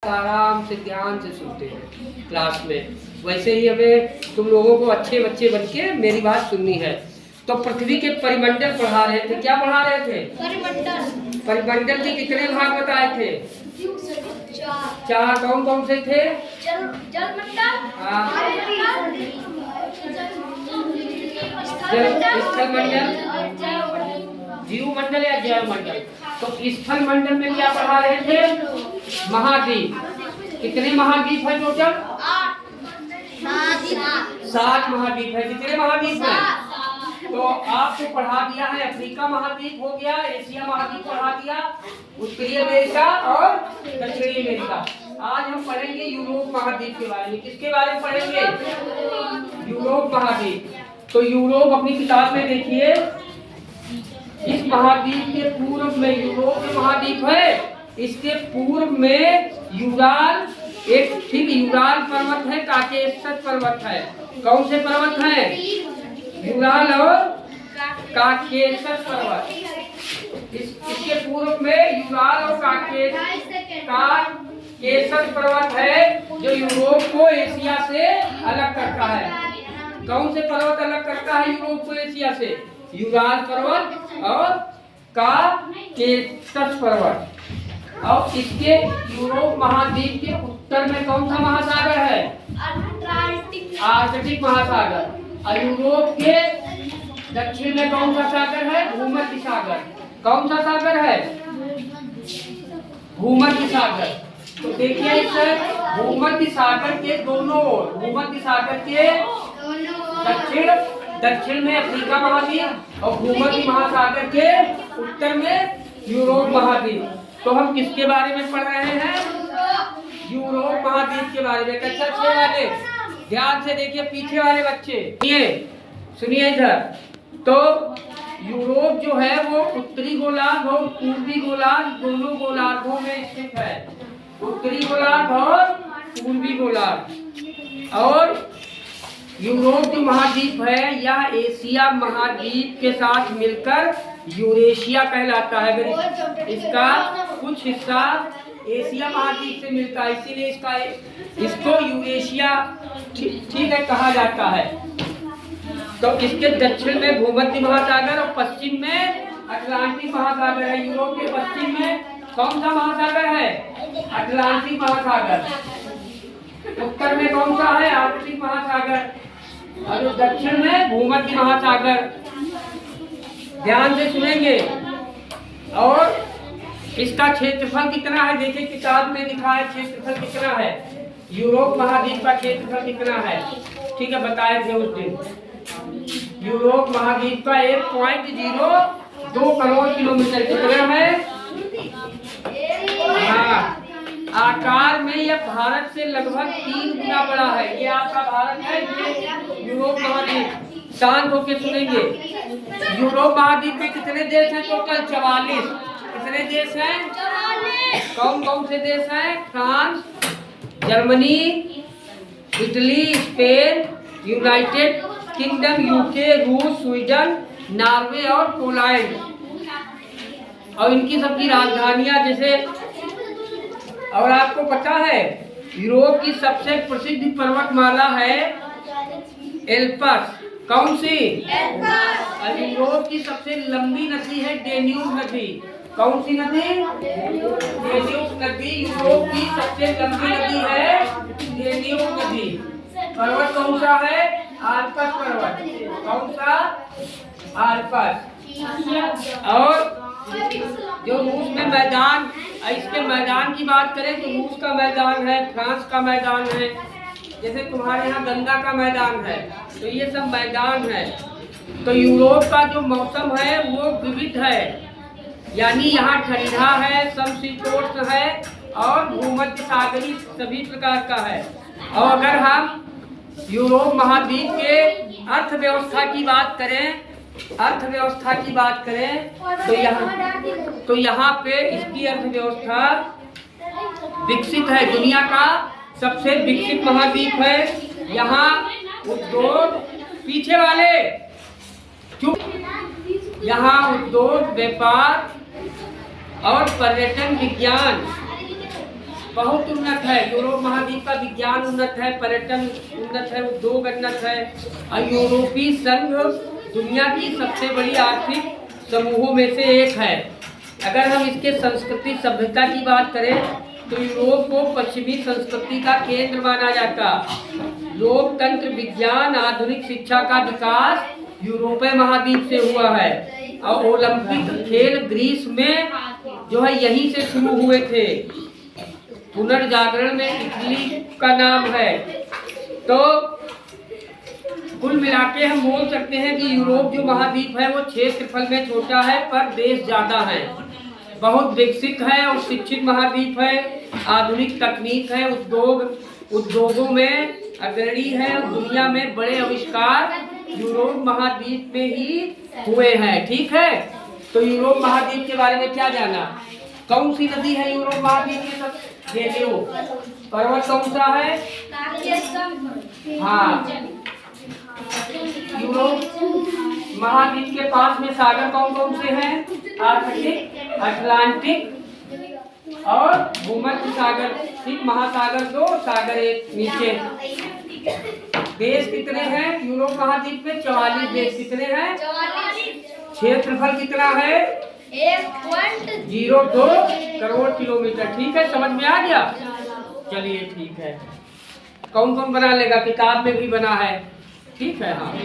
आराम से ध्यान से सुनते हैं क्लास में। वैसे ही हमें तुम लोगों को अच्छे बच्चे बन के मेरी बात सुननी है। तो पृथ्वी के परिमंडल पढ़ा रहे थे। क्या पढ़ा रहे थे? परिमंडल। परिमंडल के कितने भाग बताए थे? चार। कौन कौन से थे? जलमंडल, स्थल मंडल, जीव मंडल या जैव मंडल। तो स्थल मंडल में क्या पढ़ा रहे थे? महाद्वीप। कितने महाद्वीप है टोटल? 7 महाद्वीप है। कितने महाद्वीप है? तो आपको पढ़ा दिया है अफ्रीका महाद्वीप हो गया, एशिया महाद्वीप पढ़ा दिया, उत्तरी अमेरिका और दक्षिणी अमेरिका। आज हम पढ़ेंगे यूरोप महाद्वीप के बारे में। किसके बारे में पढ़ेंगे? यूरोप महाद्वीप। तो यूरोप अपनी किताब में देखिए, इस महाद्वीप के पूर्व में यूरोप महाद्वीप है, इसके पूर्व में यूराल, एक ठीक यूराल पर्वत है, काकेशस पर्वत है। कौन से पर्वत है? यूराल और काकेशस पर्वत। इसके पूर्व में यूराल और काकेशस पर्वत है जो यूरोप को एशिया से अलग करता है। कौन से पर्वत अलग करता है यूरोप को एशिया से? यूराल पर्वत और काकेशस पर्वत। और इसके यूरोप महाद्वीप के उत्तर में कौन सा महासागर है? आर्कटिक महासागर। और यूरोप के दक्षिण में कौन सा सागर है? भूमध्य सागर। कौन सा सागर है? भूमध्य सागर। तो देखिए इस भूमध्य सागर के दोनों ओर, भूमध्य सागर के दक्षिण में अफ्रीका महाद्वीप और भूमध्य महासागर के उत्तर में यूरोप महाद्वीप। तो हम किसके बारे में पढ़ रहे हैं? यूरोप महाद्वीप के बारे में। कक्षा 6 वाले ध्यान से देखिए, पीछे वाले बच्चे सुनिए इधर। तो यूरोप जो है वो उत्तरी गोलार्ध और पूर्वी गोलार्ध दोनों गोलार्धों में स्थित है। उत्तरी गोलार्ध और पूर्वी गोलार्ध। और यूरोप जो महाद्वीप है यह एशिया महाद्वीप के साथ मिलकर यूरेशिया कहलाता है। अगर इसका कुछ हिस्सा एशिया महाद्वीप से मिलता है, इसीलिए इसको यूरेशिया ठीक है कहा जाता है। तो इसके दक्षिण में भूमध्य महासागर और पश्चिम में अटलांटिक महासागर है। यूरोप के पश्चिम में कौन सा महासागर है? अटलांटिक महासागर। उत्तर में कौन सा है? आर्कटिक महासागर। और दक्षिण में भूमध्य महासागर। ध्यान से सुनेंगे। और इसका क्षेत्रफल कितना है? देखिए किताब में लिखा है क्षेत्रफल कितना है। यूरोप महाद्वीप का क्षेत्रफल कितना है? ठीक है बताए थे उस दिन। यूरोप महाद्वीप का 1.02 करोड़ किलोमीटर कितना है? हाँ, आकार में यह भारत से लगभग 3 गुना बड़ा है। ये आपका भारत है, ये यूरोप महाद्वीप। शांत होकर सुनेंगे। यूरोप महाद्वीप में कितने देश हैं टोटल? 44। कितने देश हैं? 44। कौन कौन से देश हैं? France, Germany, Italy, Spain, United kingdom, UK, रूस, स्वीडन, नॉर्वे और पोलैंड। और इनकी सबकी राजधानियां जैसे, और आपको पता है यूरोप की सबसे प्रसिद्ध पर्वतमाला है एल्पस। कौन सी? एल्पस। यूरोप की सबसे लंबी नदी है डेन्यूब नदी। कौन सी नदी? डेन्यूब नदी यूरोप की सबसे लंबी नदी है, डेन्यूब नदी। पर्वत कौन सा है? आल्पस पर्वत। कौन सा? आल्पस। और जो रूस में मैदान, इसके मैदान की बात करें तो रूस का मैदान है, फ्रांस का मैदान है, जैसे तुम्हारे यहाँ गंगा का मैदान है। तो ये सब मैदान है। तो यूरोप का जो मौसम है वो विविध है, यानी यहाँ ठंडा है, समशीतोष्ण है और भूमध्य सागरीय सभी प्रकार का है। और अगर हम यूरोप महाद्वीप के अर्थव्यवस्था की बात करें, तो यहाँ पे इसकी अर्थव्यवस्था विकसित है। दुनिया का सबसे विकसित महाद्वीप है। यहाँ उद्योग, पीछे वाले चुप, यहाँ उद्योग, व्यापार और पर्यटन, विज्ञान बहुत उन्नत है। यूरोप महाद्वीप का विज्ञान उन्नत है, पर्यटन उन्नत है, उद्योग उन्नत है और यूरोपीय संघ दुनिया की सबसे बड़ी आर्थिक समूहों में से एक है। अगर हम इसके संस्कृति सभ्यता की बात करें तो यूरोप को पश्चिमी संस्कृति का केंद्र माना जाता। लोकतंत्र, विज्ञान, आधुनिक शिक्षा का विकास यूरोपीय महाद्वीप से हुआ है और ओलंपिक खेल ग्रीस में जो है यहीं से शुरू हुए थे। पुनर्जागरण में इटली का नाम है। तो कुल मिला के हम बोल सकते हैं कि यूरोप जो महाद्वीप है वो क्षेत्रफल में छोटा है पर देश ज्यादा है, बहुत विकसित है और शिक्षित महाद्वीप है, आधुनिक तकनीक है, उद्योगों में अग्रणी है और दुनिया में बड़े आविष्कार यूरोप महाद्वीप में ही हुए हैं। ठीक है, तो यूरोप महाद्वीप के बारे में क्या जाना? कौन सी नदी है यूरोप महाद्वीप के सब देते हो? पर्वत कौन सा है? हाँ, यूरोप महाद्वीप के पास में सागर कौन कौन से हैं? आर्कटिक, अटलांटिक और भूमध्य सागर। ठीक, महासागर दो, सागर एक नीचे। देश कितने हैं यूरोप महाद्वीप में? 44 देश। कितने हैं? क्षेत्रफल कितना है? 1.02 करोड़ किलोमीटर। ठीक है, समझ में आ गया? चलिए ठीक है। कौन कौन बना लेगा? किताब में भी बना है। ठीक है, हाँ।